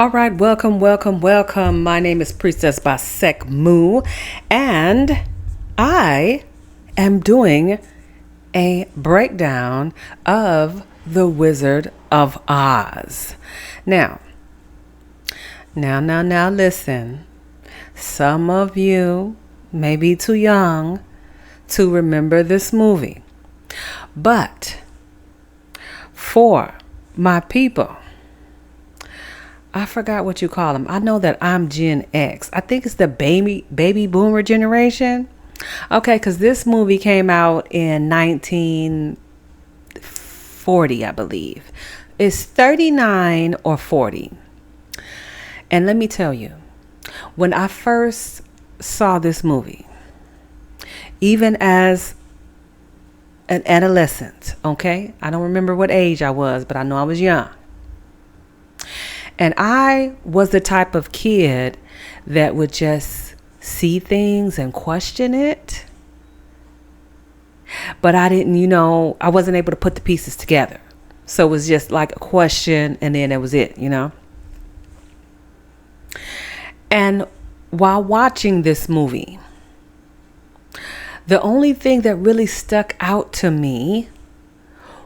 All right, welcome. My name is Priestess Basek Mu, and I am doing a breakdown of The Wizard of Oz. Now, listen. Some of you may be too young to remember this movie, but for my people, I forgot what you call them. I know that I'm Gen X. I think it's the baby boomer generation. Okay, because this movie came out in 1940, I believe. It's 39 or 40. And let me tell you, when I first saw this movie, even as an adolescent, okay? I don't remember what age I was, but I know I was young. And I was the type of kid that would just see things and question it. But I didn't, I wasn't able to put the pieces together. So it was just like a question and then that was it, And while watching this movie, the only thing that really stuck out to me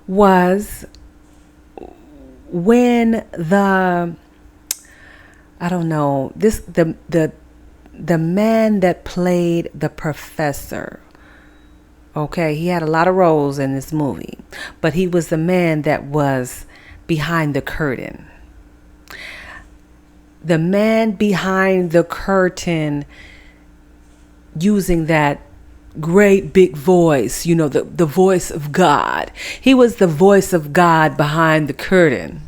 was when the man that played the professor, okay, he had a lot of roles in this movie, but he was the man that was behind the curtain. The man behind the curtain using that great big voice, the voice of God. He was the voice of God behind the curtain.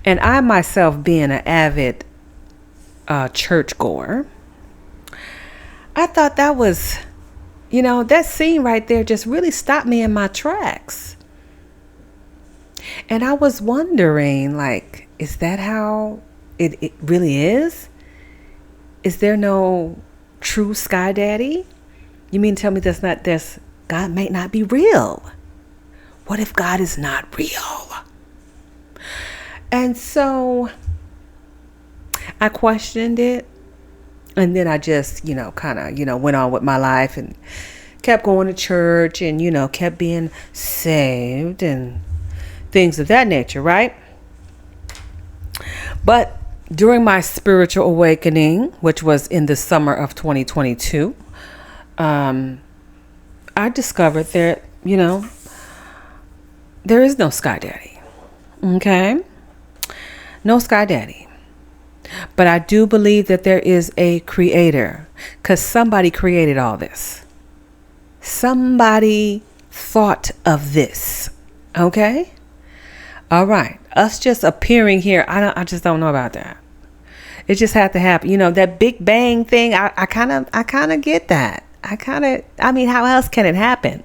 And I myself, being an avid churchgoer, I thought that was, that scene right there just really stopped me in my tracks. And I was wondering, is that how it really is? Is there no true sky daddy? You mean tell me God might not be real? What if God is not real? And so I questioned it, and then I just, went on with my life and kept going to church and, kept being saved and things of that nature, right? But during my spiritual awakening, which was in the summer of 2022, I discovered that, there is no sky daddy. Okay? No sky daddy. But I do believe that there is a creator, because somebody created all this. Somebody thought of this. Okay? All right. Us just appearing here, I just don't know about that. It just had to happen. That Big Bang thing, I kind of get that. How else can it happen?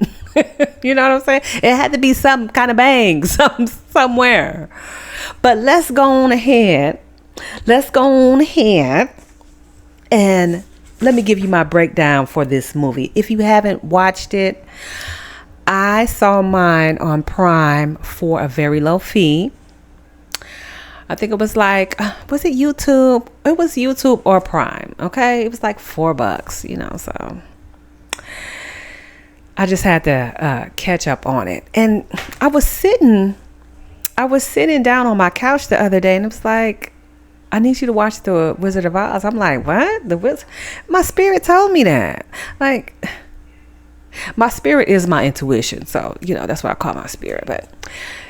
You know what I'm saying? It had to be some kind of bang, somewhere. But let's go on ahead and let me give you my breakdown for this movie. If you haven't watched it, I saw mine on Prime for a very low fee. I think it was was it YouTube? It was YouTube or Prime. Okay. It was like $4, so I just had to catch up on it. And I was sitting down on my couch the other day and it was like, I need you to watch The Wizard of Oz. I'm like, what? The Wizard? My spirit told me that. My spirit is my intuition. So, that's what I call my spirit. But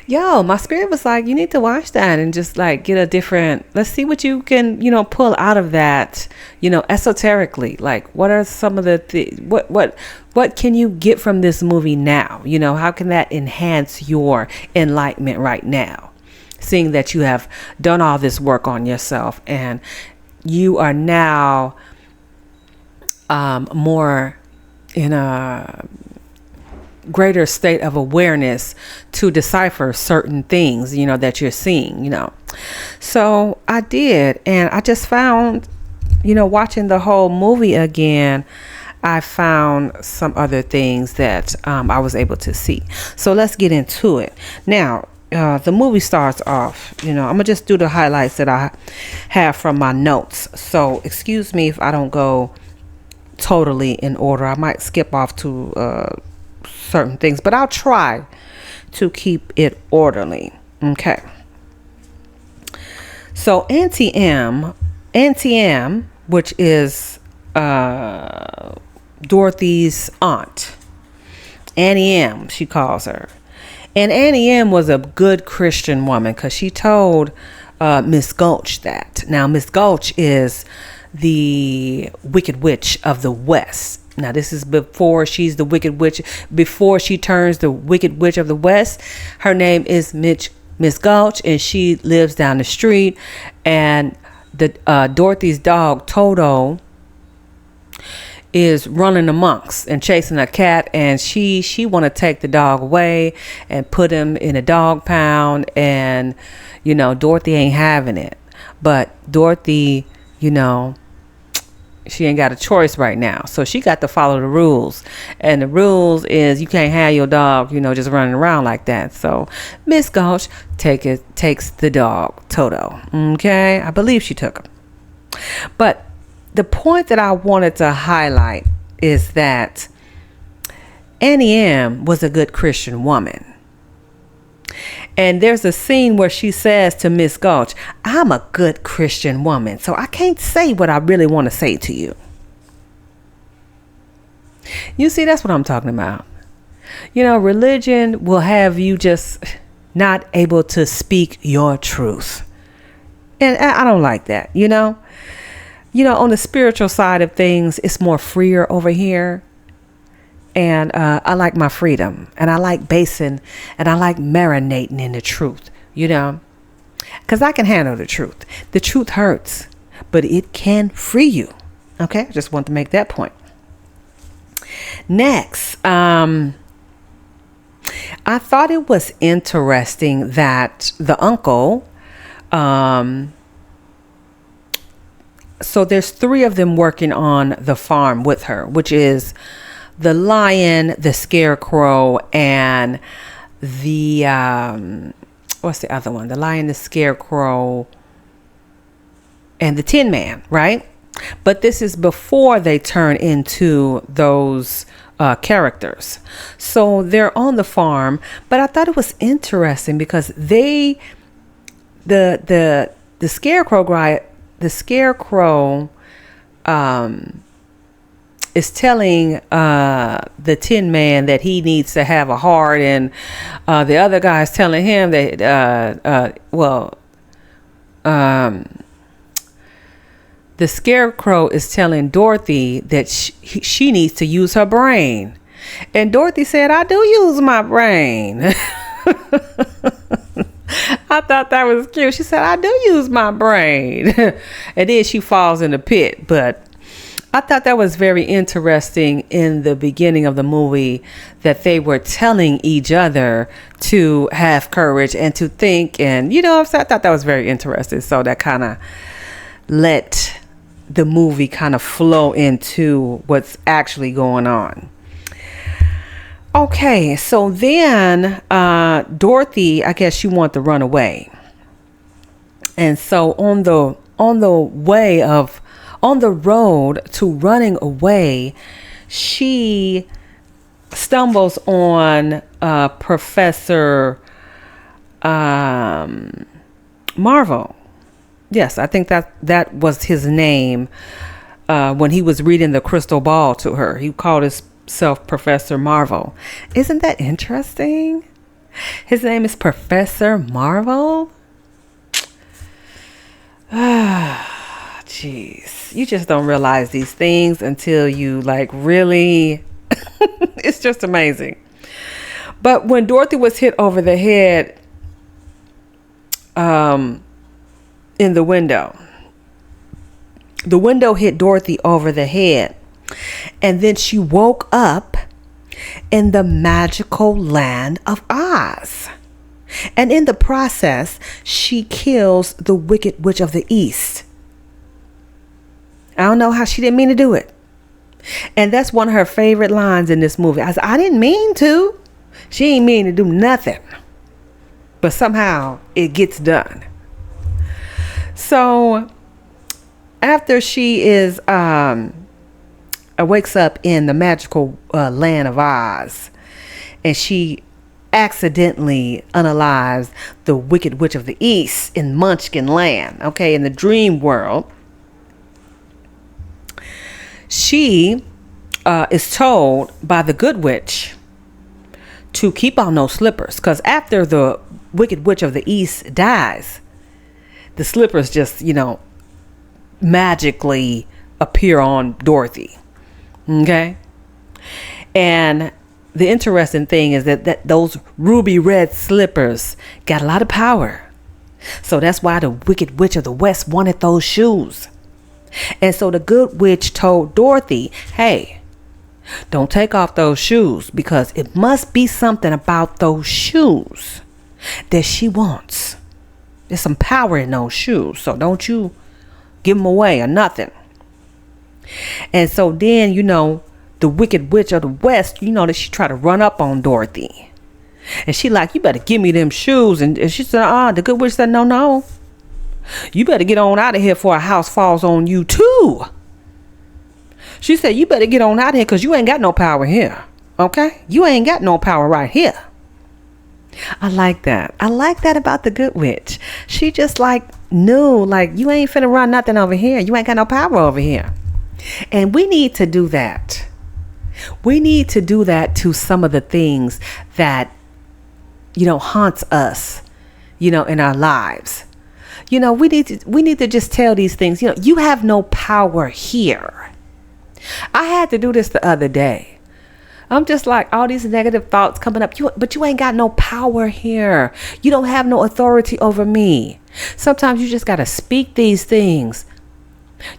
my spirit was like, you need to watch that and just get a different, let's see what you can, pull out of that, esoterically. What are some of the, what can you get from this movie now? How can that enhance your enlightenment right now? Seeing that you have done all this work on yourself and you are now more in a greater state of awareness to decipher certain things, that you're seeing, So I did. And I just found, watching the whole movie again, I found some other things that I was able to see. So let's get into it. Now, the movie starts off, I'm gonna just do the highlights that I have from my notes. So excuse me if I don't go totally in order. I might skip off to certain things, but I'll try to keep it orderly. Okay. So Auntie M, which is Dorothy's aunt, Annie M, she calls her. And Annie M was a good Christian woman because she told Miss Gulch that. Now, Miss Gulch is the Wicked Witch of the West. Now, this is before she's the Wicked Witch. Before she turns the Wicked Witch of the West, her name is Miss Gulch, and she lives down the street. And the Dorothy's dog, Toto, is running amongst and chasing a cat, and she want to take the dog away and put him in a dog pound, and Dorothy ain't having it. But Dorothy, she ain't got a choice right now, so she got to follow the rules, and the rules is you can't have your dog just running around like that. So Miss Gulch takes the dog, Toto. Okay, I believe she took him. But the point that I wanted to highlight is that Annie M was a good Christian woman. And there's a scene where she says to Miss Gulch, I'm a good Christian woman, so I can't say what I really want to say to you. You see, that's what I'm talking about. Religion will have you just not able to speak your truth. And I don't like that, on the spiritual side of things, it's more freer over here. And I like my freedom, and I like basing, and I like marinating in the truth, because I can handle the truth. The truth hurts, but it can free you. Okay, I just want to make that point. Next, I thought it was interesting that the uncle, so there's 3 of them working on the farm with her, which is the lion, the scarecrow, and the what's the other one? The lion, the scarecrow, and the Tin Man, right? But this is before they turn into those characters. So they're on the farm, but I thought it was interesting because the scarecrow guy. The scarecrow is telling the Tin Man that he needs to have a heart, and the other guy is telling him that the scarecrow is telling Dorothy that she needs to use her brain, and Dorothy said, I do use my brain. I thought that was cute. She said, I do use my brain. And then she falls in the pit. But I thought that was very interesting in the beginning of the movie, that they were telling each other to have courage and to think. And, so I thought that was very interesting. So that kind of let the movie kind of flow into what's actually going on. Okay, so then Dorothy, I guess she wanted to run away. And so on the road to running away, she stumbles on Professor Marvel. Yes, I think that was his name when he was reading the crystal ball to her. He called himself Professor Marvel. Isn't that interesting? His name is Professor Marvel. Jeez, you just don't realize these things until you really it's just amazing. But when Dorothy was hit over the head in the window hit Dorothy over the head, and then she woke up in the magical land of Oz. And in the process, she kills the Wicked Witch of the East. I don't know how she didn't mean to do it. And that's one of her favorite lines in this movie. I said, I didn't mean to. She ain't mean to do nothing. but somehow it gets done. So after she is wakes up in the magical land of Oz, and she accidentally unalives the Wicked Witch of the East in Munchkin Land, okay, in the dream world. She is told by the Good Witch to keep on those slippers, because after the Wicked Witch of the East dies, the slippers just, magically appear on Dorothy. Okay. And the interesting thing is that those ruby red slippers got a lot of power. So that's why the Wicked Witch of the West wanted those shoes. And so the Good Witch told Dorothy, hey, don't take off those shoes, because it must be something about those shoes that she wants. There's some power in those shoes. So don't you give them away or nothing. And so then, the Wicked Witch of the West, that she tried to run up on Dorothy. And she like, you better give me them shoes. And she said, the Good Witch said, no. You better get on out of here before a house falls on you too. She said, you better get on out of here, because you ain't got no power here. Okay? You ain't got no power right here. I like that. I like that about the Good Witch. She just knew, you ain't finna run nothing over here. You ain't got no power over here. And we need to do that. We need to do that to some of the things that, haunts us, in our lives. We need to just tell these things, you have no power here. I had to do this the other day. I'm just like, all these negative thoughts coming up, but you ain't got no power here. You don't have no authority over me. Sometimes you just got to speak these things.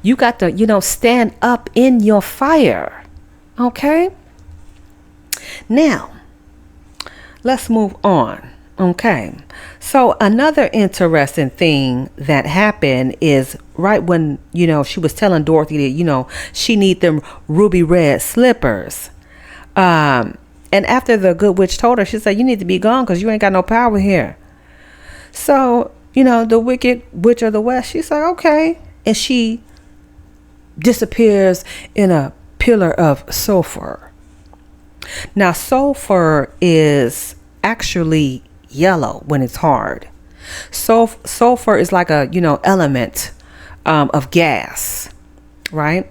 You got to, stand up in your fire. Okay? Now, let's move on. Okay. So another interesting thing that happened is right when, she was telling Dorothy that, she need them ruby red slippers. And after the Good Witch told her, she said, you need to be gone, because you ain't got no power here. So, the Wicked Witch of the West, she's like, okay. And she disappears in a pillar of sulfur. Now, sulfur is actually yellow when it's hard. Sulfur is like a, element of gas, right?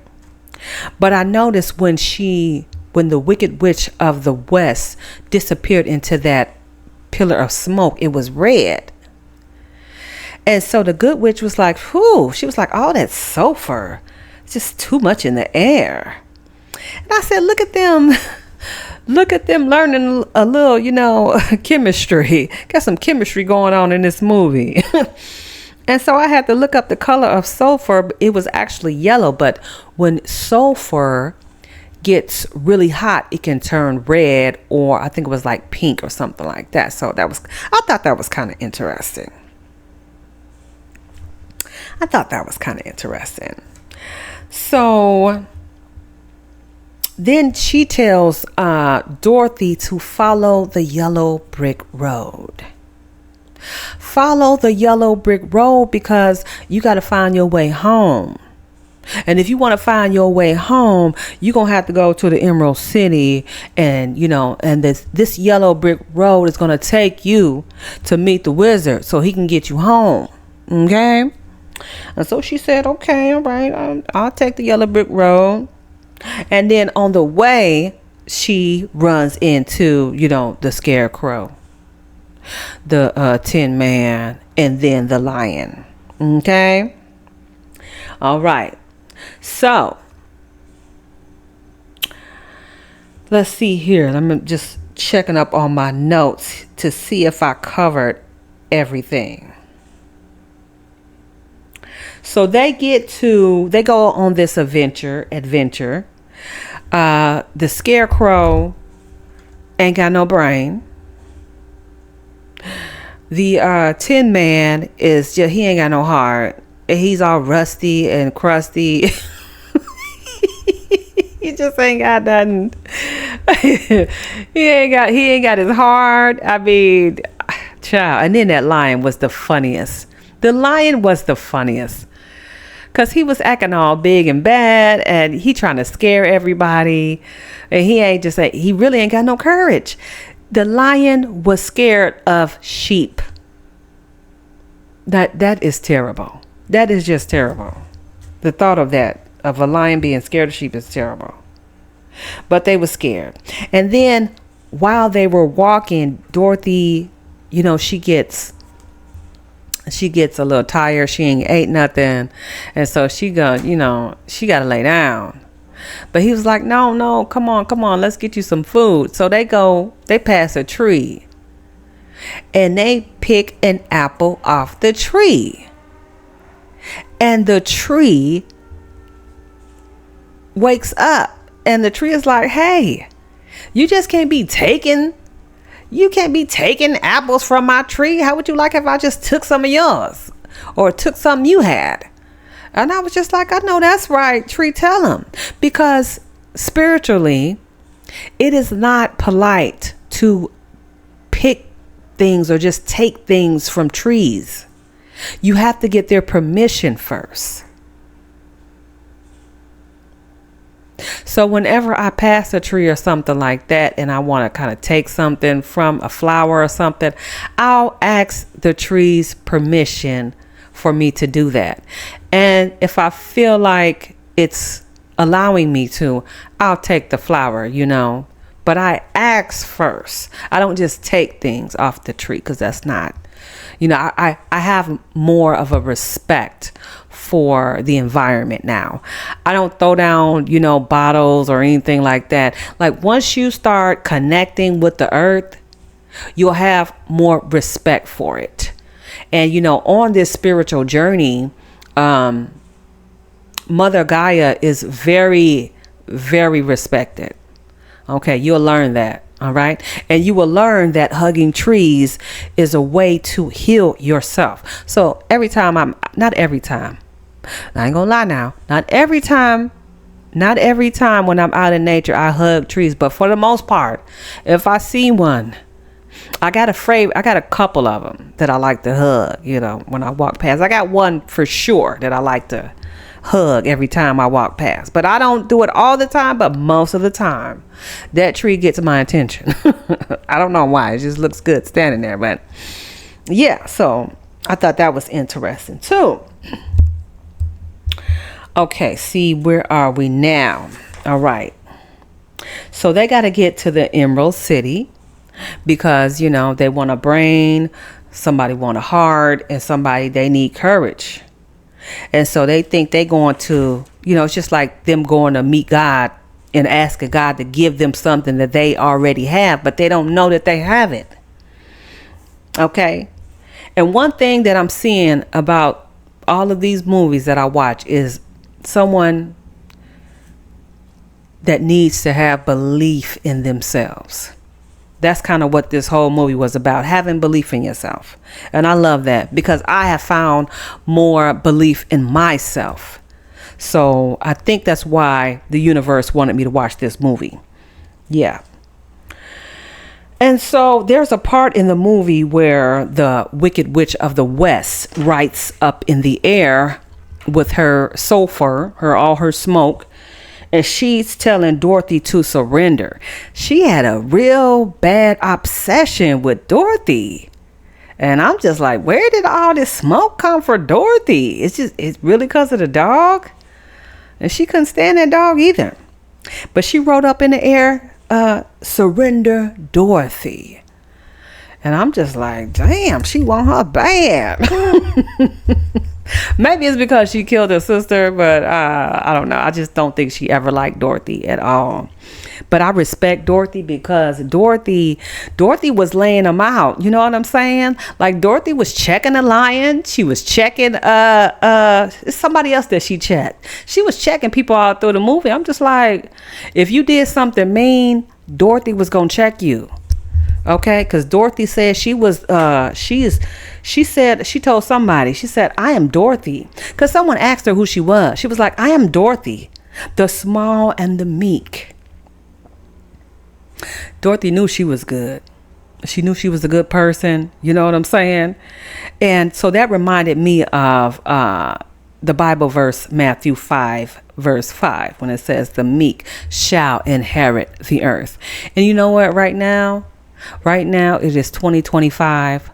But I noticed when the Wicked Witch of the West disappeared into that pillar of smoke, it was red. And so the Good Witch was like, whew, she was like, all that sulfur, it's just too much in the air. And I said, look at them learning a little, chemistry. Got some chemistry going on in this movie. And so I had to look up the color of sulfur. It was actually yellow, but when sulfur gets really hot, it can turn red, or I think it was like pink or something like that. So I thought that was kind of interesting. So then she tells Dorothy to follow the yellow brick road. Follow the yellow brick road, because you got to find your way home. And if you want to find your way home, you're going to have to go to the Emerald City, and, and this yellow brick road is going to take you to meet the wizard so he can get you home. Okay. And so she said, okay, all right, I'll take the yellow brick road. And then on the way, she runs into, the Scarecrow, the Tin Man, and then the Lion. Okay. All right. So let's see here. I'm just checking up on my notes to see if I covered everything. So they go on this adventure. The Scarecrow ain't got no brain. The Tin Man he ain't got no heart. He's all rusty and crusty. He just ain't got nothing. He ain't got his heart. I mean, Child. And then that lion was the funniest. The lion was the funniest. Because he was acting all big and bad, and he trying to scare everybody. And he really ain't got no courage. The lion was scared of sheep. That is terrible. That is just terrible. The thought of that, of a lion being scared of sheep, is terrible. But they were scared. And then while they were walking, Dorothy, she gets a little tired. She ain't ate nothing. And so she got to lay down. But he was like, no, come on, let's get you some food. So they pass a tree. And they pick an apple off the tree. And the tree wakes up. And the tree is like, hey, you can't be taking apples from my tree. How would you like if I just took some of yours or took something you had? And I was just like, I know that's right, tree, tell him. Because spiritually, it is not polite to pick things or just take things from trees. You have to get their permission first. So whenever I pass a tree or something like that and I want to kind of take something from a flower or something, I'll ask the tree's permission for me to do that. And if I feel like it's allowing me to, I'll take the flower, but I ask first. I don't just take things off the tree, because that's not, I have more of a respect for the environment now. I don't throw down, bottles or anything like that. Like, once you start connecting with the earth, you'll have more respect for it. And, on this spiritual journey, Mother Gaia is very, very respected. Okay, you'll learn that. All right. And you will learn that hugging trees is a way to heal yourself. So not every time, I ain't gonna lie now, not every time when I'm out in nature, I hug trees. But for the most part, if I see one, I got a couple of them that I like to hug, when I walk past. I got one for sure that I like to hug every time I walk past. But I don't do it all the time, but most of the time, that tree gets my attention. I don't know why. It just looks good standing there. But yeah, so I thought that was interesting too. Okay, see, where are we now? All right. So they got to get to the Emerald City because, they want a brain, somebody want a heart, and somebody, they need courage. And so they think they're going to, it's just like them going to meet God and asking God to give them something that they already have, but they don't know that they have it. Okay. And one thing that I'm seeing about all of these movies that I watch is someone that needs to have belief in themselves. That's kind of what this whole movie was about, having belief in yourself. And I love that because I have found more belief in myself. So I think that's why the universe wanted me to watch this movie. Yeah. And so there's a part in the movie where the Wicked Witch of the West rides up in the air with her sulfur, all her smoke. And she's telling Dorothy to surrender. She had a real bad obsession with Dorothy. And I'm just like, where did all this smoke come for Dorothy? It's really because of the dog? And she couldn't stand that dog either. But she wrote up in the air, surrender Dorothy. And I'm just like, damn, she want her bad. Maybe it's because she killed her sister, but I don't know. I just don't think she ever liked Dorothy at all. But I respect Dorothy because Dorothy was laying them out. You know what I'm saying? Like, Dorothy was checking the lion. She was checking somebody else that she checked. She was checking people all through the movie. I'm just like, if you did something mean, Dorothy was gonna check you. Okay, because Dorothy said she told somebody, she said, I am Dorothy. Because someone asked her who she was. She was like, I am Dorothy, the small and the meek. Dorothy knew she was good. She knew she was a good person. You know what I'm saying? And so that reminded me of the Bible verse, Matthew 5, verse 5, when it says the meek shall inherit the earth. And you know what? Right now it is 2025,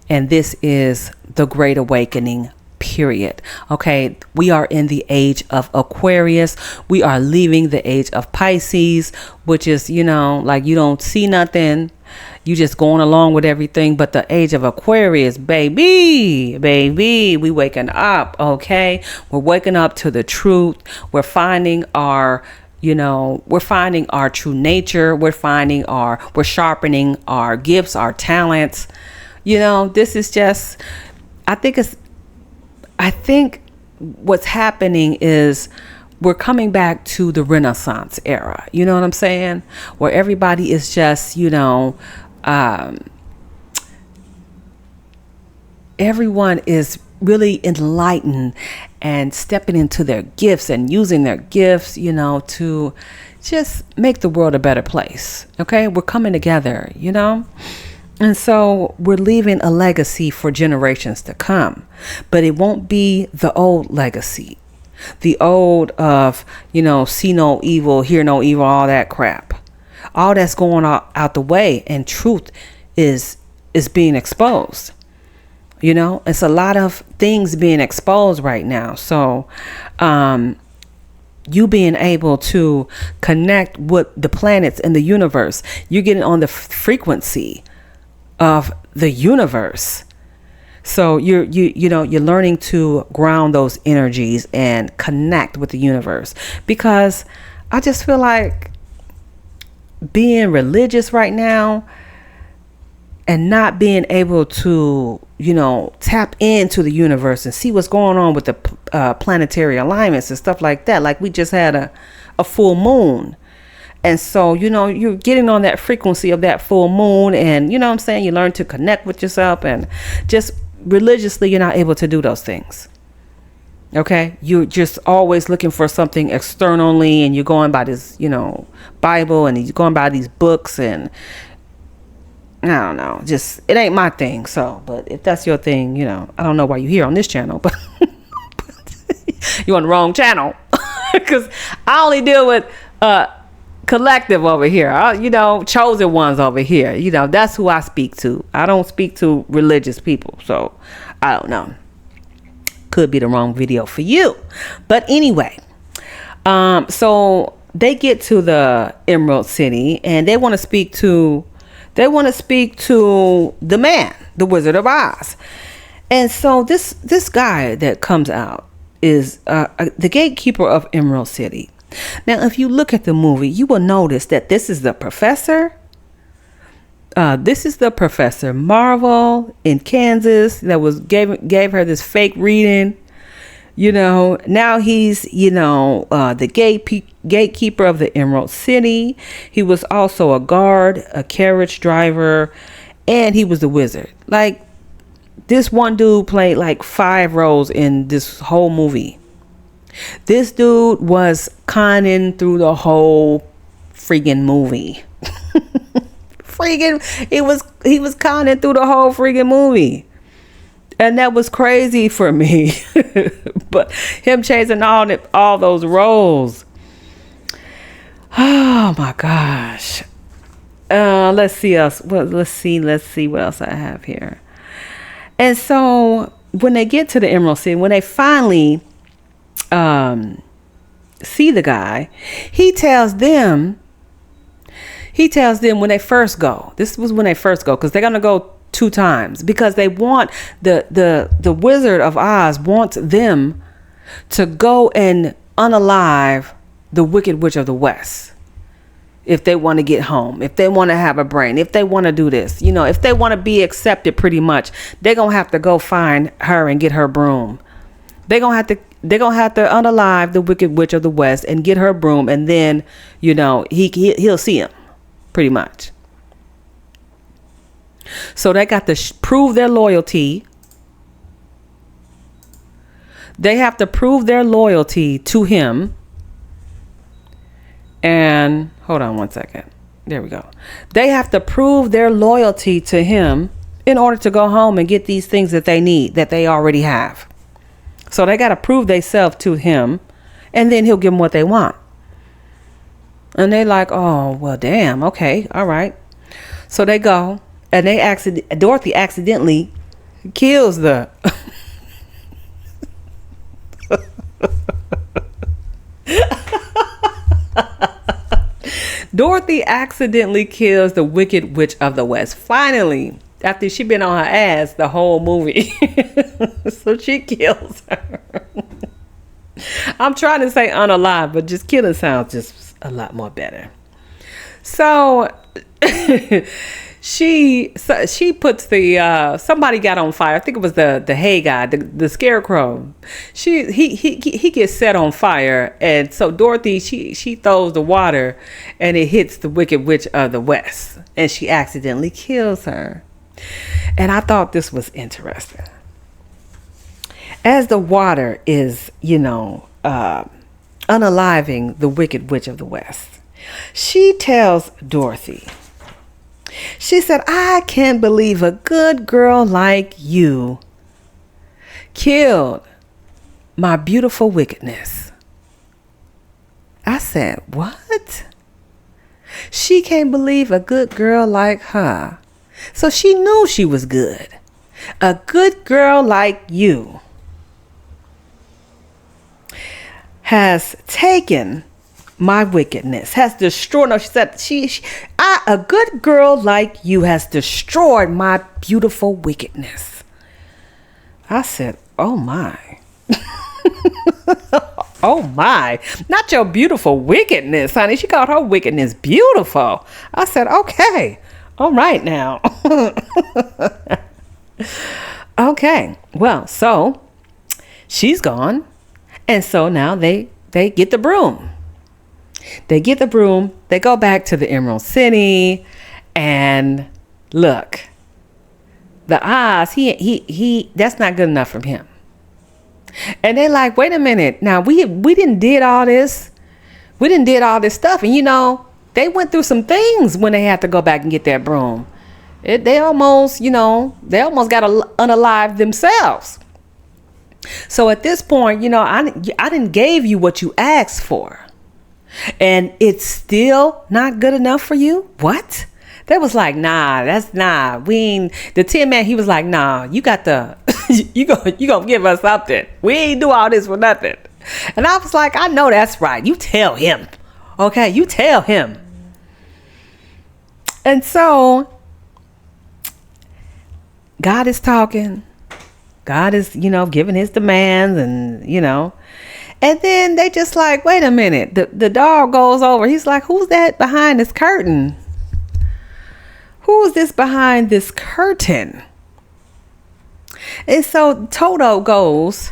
and this is the Great Awakening period. Okay, we are in the age of Aquarius. We are leaving the age of Pisces, which is, like you don't see nothing. You just going along with everything. But the age of Aquarius, baby, we waking up. Okay, we're waking up to the truth. We're finding our true nature. We're sharpening our gifts, our talents. This is just, I think what's happening is we're coming back to the Renaissance era. You know what I'm saying? Where everybody is just, everyone is really enlightened and stepping into their gifts and using their gifts, to just make the world a better place. Okay? We're coming together, And so we're leaving a legacy for generations to come, but it won't be the old legacy, the old of, see no evil, hear no evil, all that crap. All that's going out the way, and truth is being exposed. It's a lot of things being exposed right now. So, you being able to connect with the planets in the universe, you're getting on the frequency of the universe. So you're learning to ground those energies and connect with the universe, because I just feel like being religious right now and not being able to tap into the universe and see what's going on with the planetary alignments and stuff like that. Like we just had a full moon. And so, you're getting on that frequency of that full moon, and you learn to connect with yourself, and just religiously, you're not able to do those things. Okay. You're just always looking for something externally, and you're going by this, Bible, and you're going by these books, and I don't know, just, it ain't my thing. So, but if that's your thing, I don't know why you're here on this channel, but you're on the wrong channel, because I only deal with, collective over here, chosen ones over here. That's who I speak to. I don't speak to religious people. So I don't know. Could be the wrong video for you. But anyway, so they get to the Emerald City, and they want to speak to the man, the Wizard of Oz. And so this guy that comes out is the gatekeeper of Emerald City. Now, if you look at the movie, you will notice that this is the professor. This is the Professor Marvel in Kansas that gave her this fake reading. Now he's, the gatekeeper of the Emerald City. He was also a guard, a carriage driver, and he was the wizard. Like, this one dude played like 5 roles in this whole movie. This dude was conning through the whole freaking movie. He was conning through the whole freaking movie. And that was crazy for me. But him chasing all those roles. Oh my gosh. Let's see what else I have here. And so when they get to the Emerald City, when they finally see the guy, he tells them when they first go, this was when they first go, because they're going to go 2 times, because they want the Wizard of Oz wants them to go and unalive the Wicked Witch of the West. If they want to get home, if they want to have a brain, if they want to do this, if they want to be accepted, pretty much, they're going to have to go find her and get her broom. They're going to have to unalive the Wicked Witch of the West and get her broom, and then, he'll see him, pretty much. So they got to prove their loyalty. They have to prove their loyalty to him. And hold on one second. There we go. They have to prove their loyalty to him in order to go home and get these things that they need, that they already have. So they got to prove themselves to him, and then he'll give them what they want. And they like, oh, well, damn. Okay. All right. So they go, and Dorothy accidentally kills the Dorothy accidentally kills the Wicked Witch of the West. Finally, after she'd been on her ass the whole movie. So she kills her. I'm trying to say unalive, but just killing sounds just a lot more better. So she puts the somebody got on fire. I think it was the hay guy, the scarecrow. He gets set on fire, and so Dorothy she throws the water, and it hits the Wicked Witch of the West, and she accidentally kills her. And I thought this was interesting. As the water is, unaliving the Wicked Witch of the West, she tells Dorothy, she said, I can't believe a good girl like you killed my beautiful wickedness. I said, what? She can't believe a good girl like her. So she knew she was good. A good girl like you has taken my wickedness, has destroyed. No, she said, a good girl like you has destroyed my beautiful wickedness. I said, oh my. Oh my, not your beautiful wickedness, honey. She called her wickedness beautiful. I said, okay, all right now. Okay, well, so she's gone. And so now they get the broom. They get the broom. They go back to the Emerald City, and look, the Oz, he that's not good enough from him. And they're like, wait a minute. Now we didn't did all this. We didn't did all this stuff. And they went through some things when they had to go back and get that broom. They almost got unalive themselves. So at this point, I didn't give you what you asked for, and it's still not good enough for you. What? They was like, nah, that's nah. We ain't, the Tin Man. He was like, nah, you got the, you gonna give us something. We ain't do all this for nothing. And I was like, I know that's right. You tell him, okay? You tell him. And so God is talking. God is, giving his demands, and, and then they just like, wait a minute. The dog goes over. He's like, who's that behind this curtain? Who's this behind this curtain? And so Toto goes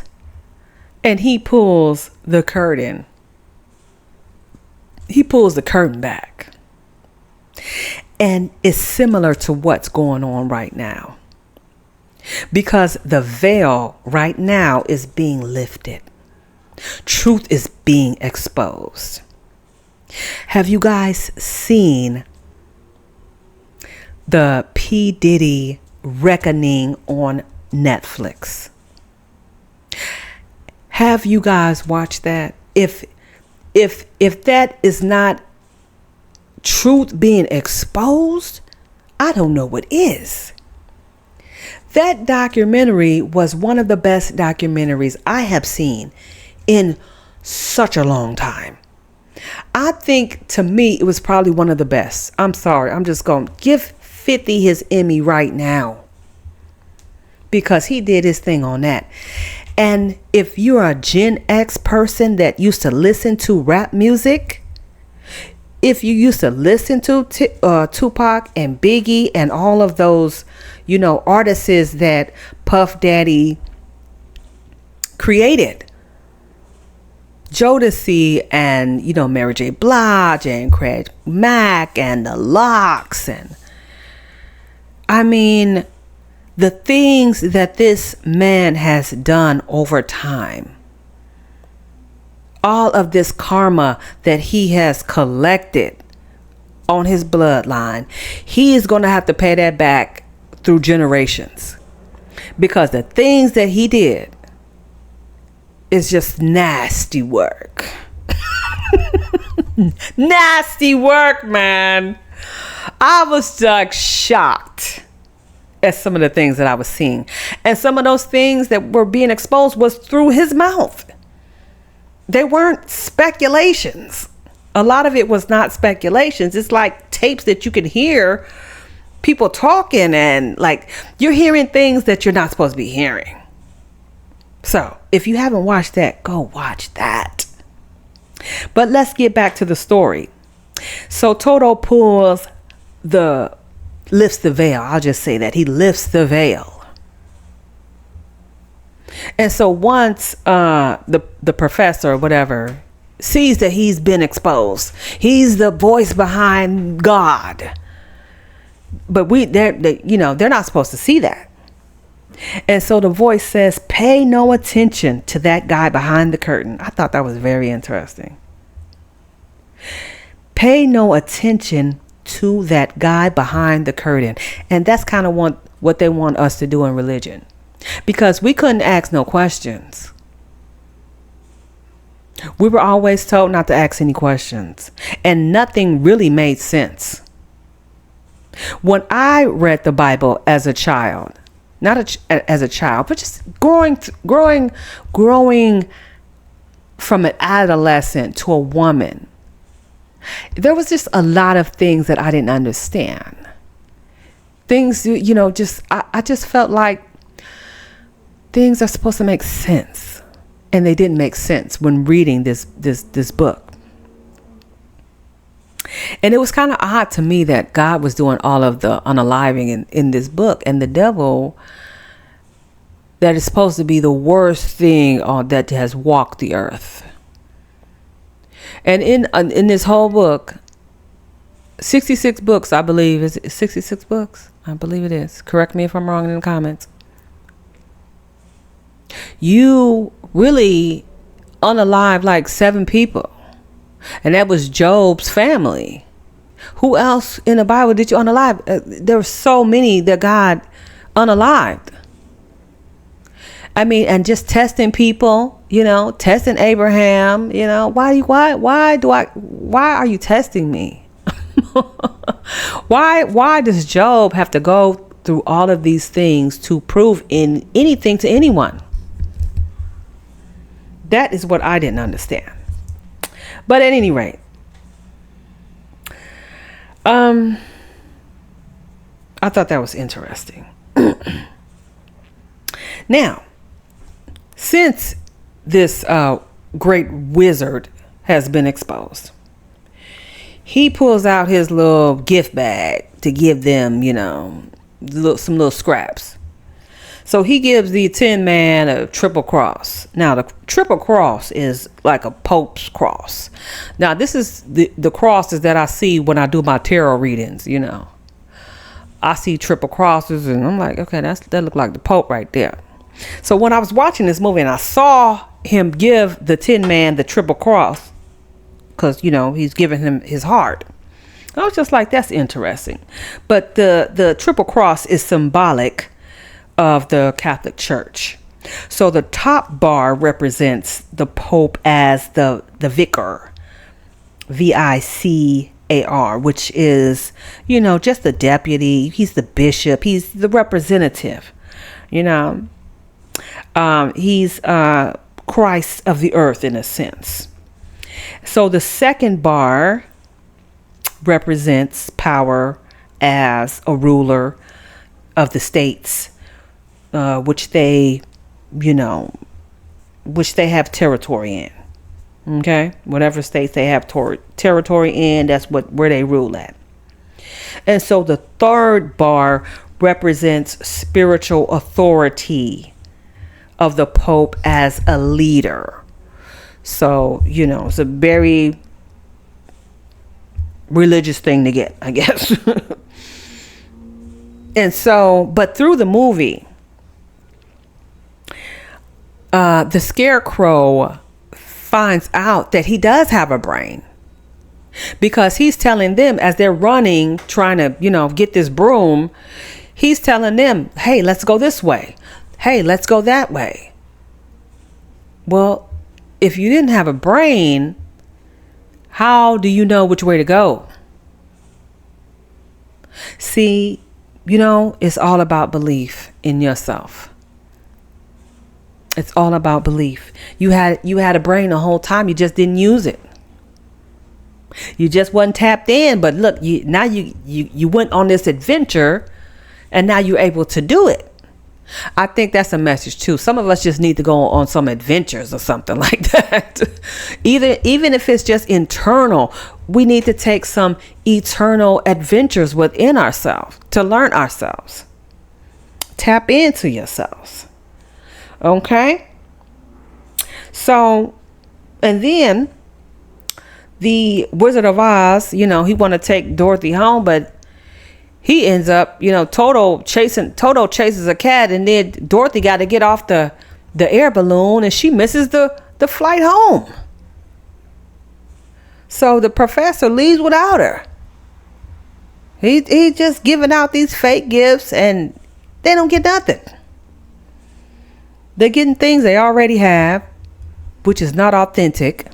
and he pulls the curtain. He pulls the curtain back. And it's similar to what's going on right now. Because the veil right now is being lifted. Truth is being exposed. Have you guys seen the P. Diddy Reckoning on Netflix? Have you guys watched that? If that is not truth being exposed, I don't know what is. That documentary was one of the best documentaries I have seen in such a long time. I think, to me, it was probably one of the best. I'm sorry. I'm just going to give 50 his Emmy right now, because he did his thing on that. And if you're a Gen X person that used to listen to rap music, if you used to listen to Tupac and Biggie and all of those, artists that Puff Daddy created, Jodeci and, Mary J. Blige and Craig Mack and the Lox, and I mean, the things that this man has done over time, all of this karma that he has collected on his bloodline, he is going to have to pay that back through generations, because the things that he did is just nasty work. Nasty work, man. I was like shocked at some of the things that I was seeing, and some of those things that were being exposed was through his mouth. They weren't speculations. A lot of it was not speculations. It's like tapes that you can hear people talking, and like you're hearing things that you're not supposed to be hearing. So if you haven't watched that, go watch that. But let's get back to the story. So Toto lifts the veil. I'll just say that he lifts the veil. And so once the professor or whatever sees that he's been exposed, he's the voice behind God. But they're not supposed to see that. And so the voice says, pay no attention to that guy behind the curtain. I thought that was very interesting. Pay no attention to that guy behind the curtain. And that's kind of what they want us to do in religion. Because we couldn't ask no questions. We were always told not to ask any questions. And nothing really made sense. When I read the Bible as a child, not as a child, but just growing from an adolescent to a woman, there was just a lot of things that I didn't understand. Things, I just felt like things are supposed to make sense, and they didn't make sense when reading this book. And it was kind of odd to me that God was doing all of the unaliving in this book, and the devil, that is supposed to be the worst thing that has walked the earth. And in this whole book, 66 books, I believe. Is it 66 books? I believe it is. Correct me if I'm wrong in the comments. You really unalive like 7 people. And that was Job's family. Who else in the Bible did you unalive? There were so many that God unalived. I mean, and just testing people, testing Abraham, why are you testing me? Why does Job have to go through all of these things to prove in anything to anyone? That is what I didn't understand. But at any rate, I thought that was interesting. Now, since this great wizard has been exposed, he pulls out his little gift bag to give them, some little scraps. So he gives the Tin Man a triple cross. Now, the triple cross is like a Pope's cross. Now, this is the crosses that I see when I do my tarot readings, I see triple crosses, and I'm like, okay, that look like the Pope right there. So when I was watching this movie and I saw him give the Tin Man the triple cross, because, he's giving him his heart, I was just like, that's interesting. But the triple cross is symbolic of the Catholic Church. So the top bar represents the Pope as the vicar, VICAR, which is, just the deputy. He's the bishop. He's the representative. He's Christ of the earth in a sense. So the second bar represents power as a ruler of the states, which they have territory in. Okay, whatever states they have territory in, that's where they rule at. And so the third bar represents spiritual authority of the Pope as a leader. So, it's a very religious thing to get, I guess. And so, but through the movie, the Scarecrow finds out that he does have a brain. Because he's telling them as they're running, trying to, get this broom, he's telling them, hey, let's go this way. Hey, let's go that way. Well, if you didn't have a brain, how do you know which way to go? See, it's all about belief in yourself. It's all about belief. You had a brain the whole time. You just didn't use it. You just wasn't tapped in. But look, now you went on this adventure, and now you're able to do it. I think that's a message too. Some of us just need to go on some adventures or something like that. Even if it's just internal, we need to take some eternal adventures within ourselves to learn ourselves. Tap into yourselves. Okay? So, and then the Wizard of Oz, he want to take Dorothy home, but he ends up, Toto chases a cat, and then Dorothy got to get off the air balloon, and she misses the flight home. So the professor leaves without her. He just giving out these fake gifts, and they don't get nothing. They're getting things they already have, which is not authentic,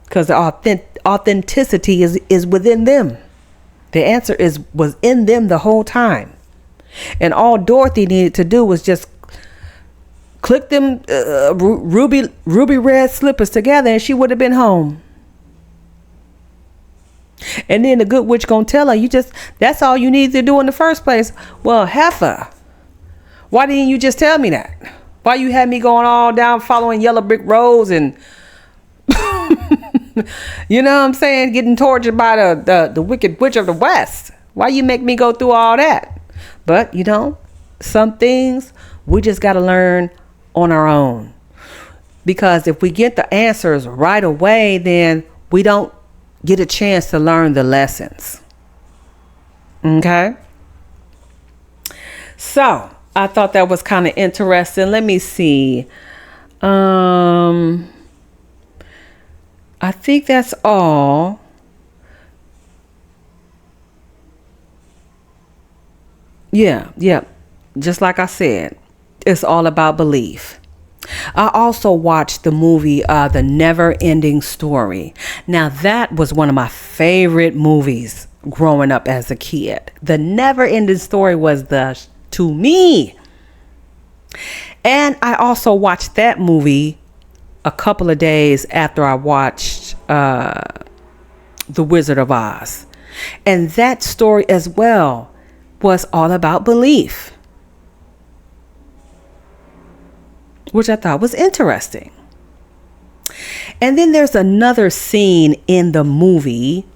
because the authenticity is within them. The answer was in them the whole time. And all Dorothy needed to do was just click them ruby red slippers together, and she would have been home. And then the good witch gonna tell her, that's all you needed to do in the first place. Well, heifer, why didn't you just tell me that? Why you had me going all down following yellow brick roads and you know what I'm saying, getting tortured by the wicked witch of the West? Why you make me go through all that? But some things we just got to learn on our own, because if we get the answers right away, then we don't get a chance to learn the lessons. Okay, so I thought that was kind of interesting. Let me see. I think that's all. Yeah. Just like I said, it's all about belief. I also watched the movie, The Never Ending Story. Now, that was one of my favorite movies growing up as a kid. The Never Ending Story was to me. And I also watched that movie a couple of days after I watched The Wizard of Oz. And that story as well was all about belief, which I thought was interesting. And then there's another scene in the movie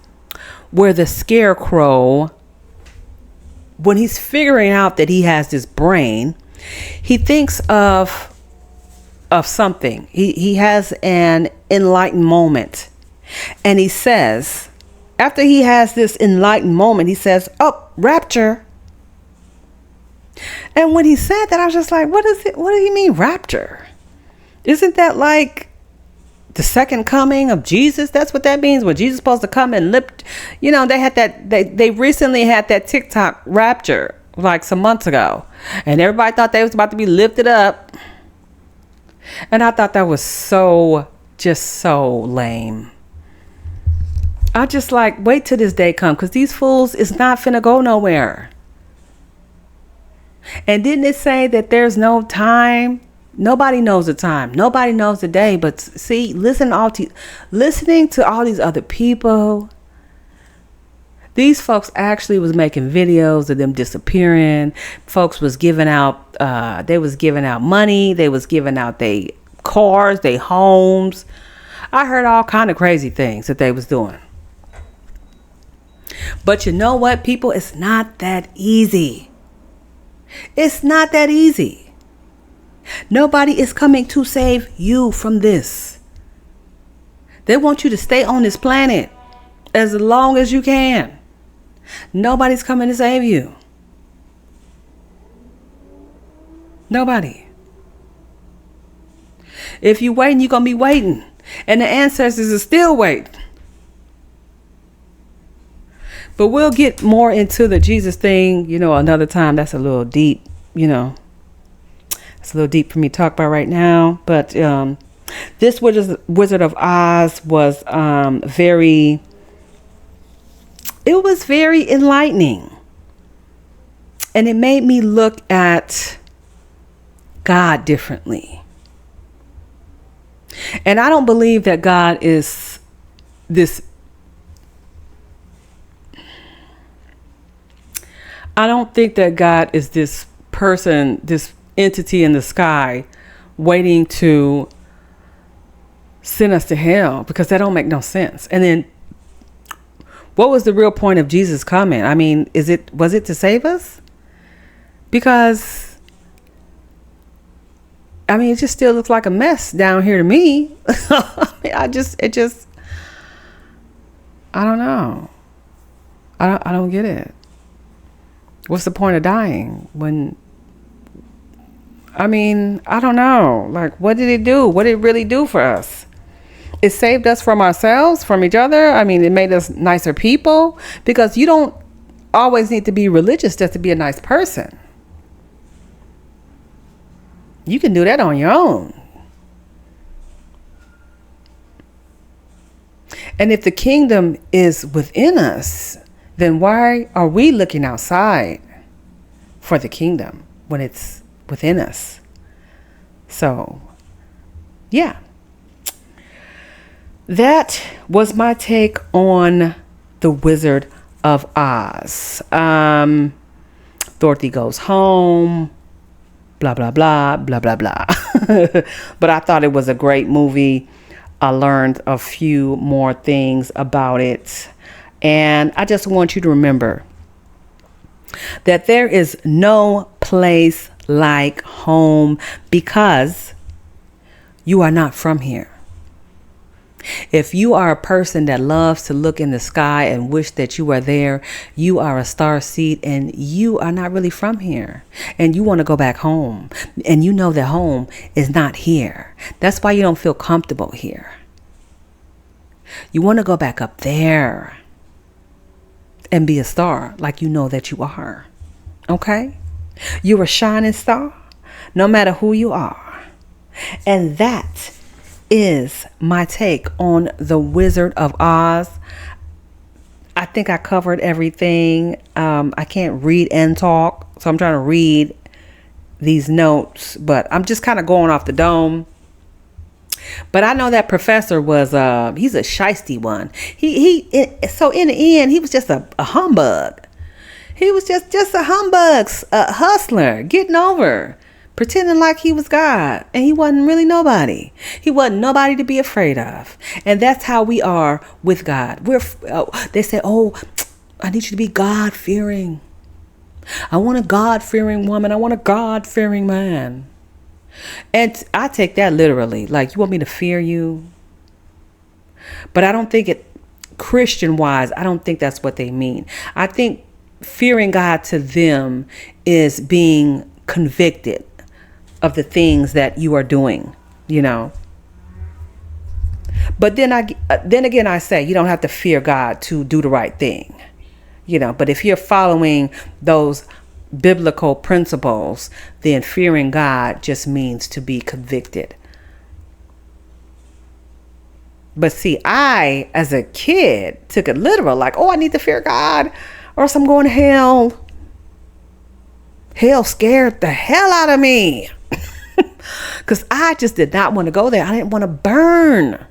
where the scarecrow, when he's figuring out that he has this brain, he thinks of something. He has an enlightened moment. And he says, after he has this enlightened moment, he says, "Oh, rapture." And when he said that, I was just like, what is it? What do you mean rapture? Isn't that like the second coming of Jesus? That's what that means, when Jesus is supposed to come and lift. They had that, they recently had that TikTok rapture like some months ago, and everybody thought they was about to be lifted up. And I thought that was so lame. I just like, wait till this day come, because these fools is not finna go nowhere. And didn't it say that there's no time? Nobody knows the time. Nobody knows the day. But see, listening to all these other people, these folks actually was making videos of them disappearing. Folks was giving out, they was giving out money. They was giving out their cars, their homes. I heard all kind of crazy things that they was doing. But you know what, people? It's not that easy. It's not that easy. Nobody is coming to save you from this. They want you to stay on this planet as long as you can. Nobody's coming to save you. Nobody. If you're waiting, you're going to be waiting. And the ancestors are still waiting. But we'll get more into the Jesus thing, another time. That's a little deep, It's a little deep for me to talk about right now. But this Wizard of Oz was very enlightening. And it made me look at God differently. And I don't believe that God is this. I don't think that God is this person, this entity in the sky waiting to send us to hell, because that don't make no sense. And then what was the real point of Jesus coming? I mean, was it to save us? Because I mean, it just still looks like a mess down here to me. I mean, I don't know. I don't get it. What's the point of dying when, I mean, I don't know. Like, what did it do? What did it really do for us? It saved us from ourselves, from each other. I mean, it made us nicer people, because you don't always need to be religious just to be a nice person. You can do that on your own. And if the kingdom is within us, then why are we looking outside for the kingdom when it's within us? So, yeah. That was my take on the Wizard of Oz. Dorothy goes home. Blah, blah, blah, blah, blah, blah. But I thought it was a great movie. I learned a few more things about it. And I just want you to remember that there is no place like home, because you are not from here. If you are a person that loves to look in the sky and wish that you were there, you are a starseed and you are not really from here. And you want to go back home. And you know that home is not here. That's why you don't feel comfortable here. You want to go back up there and be a star like you know that you are. Okay? You're a shining star no matter who you are. And that is my take on the Wizard of Oz. I think I covered everything. I can't read and talk, so I'm trying to read these notes, but I'm just kind of going off the dome. But I know that professor was he's a shiesty one. So in the end, he was just a humbug. He was just a humbug, a hustler, getting over, pretending like he was God, and he wasn't really nobody. He wasn't nobody to be afraid of. And that's how we are with God. They say, oh, I need you to be God-fearing. I want a God-fearing woman. I want a God-fearing man. And I take that literally. Like, you want me to fear you? But I don't think Christian-wise, I don't think that's what they mean. I think fearing God to them is being convicted of the things that you are doing, But then again, I say you don't have to fear God to do the right thing, But if you're following those biblical principles, then fearing God just means to be convicted. But see, I, as a kid, took it literal, like, oh, I need to fear God or else I'm going to hell. Hell scared the hell out of me. Because I just did not want to go there. I didn't want to burn.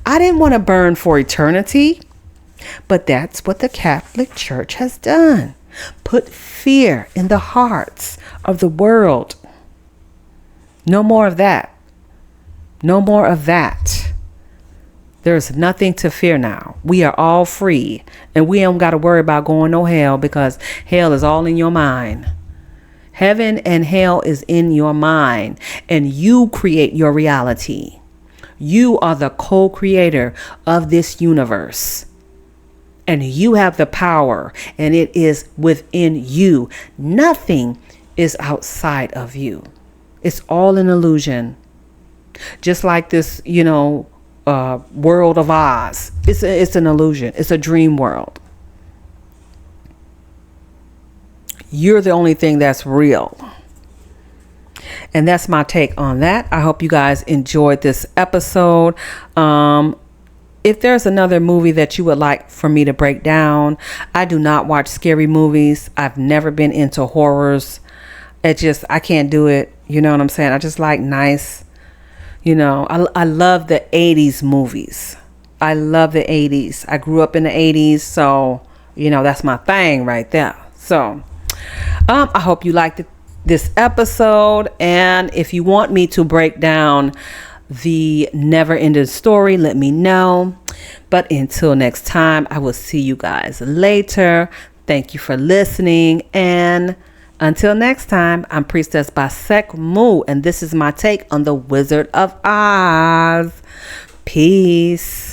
I didn't want to burn for eternity. But that's what the Catholic Church has done. Put fear in the hearts of the world. No more of that. No more of that. There's nothing to fear now. We are all free. And we don't got to worry about going no hell, because hell is all in your mind. Heaven and hell is in your mind, and you create your reality. You are the co-creator of this universe, and you have the power, and it is within you. Nothing is outside of you. It's all an illusion. Just like this, world of Oz. It's an illusion. It's a dream world. You're the only thing that's real. And that's my take on that. I hope you guys enjoyed this episode. If there's another movie that you would like for me to break down, I do not watch scary movies. I've never been into horrors. I can't do it. You know what I'm saying? I just like nice, I love the 80s movies. I love the 80s. I grew up in the 80s. So, that's my thing right there. So, I hope you liked this episode. And if you want me to break down the never ending story, let me know. But until next time, I will see you guys later. Thank you for listening. And until next time, I'm Priestess Basek Mu, and this is my take on the Wizard of Oz. Peace.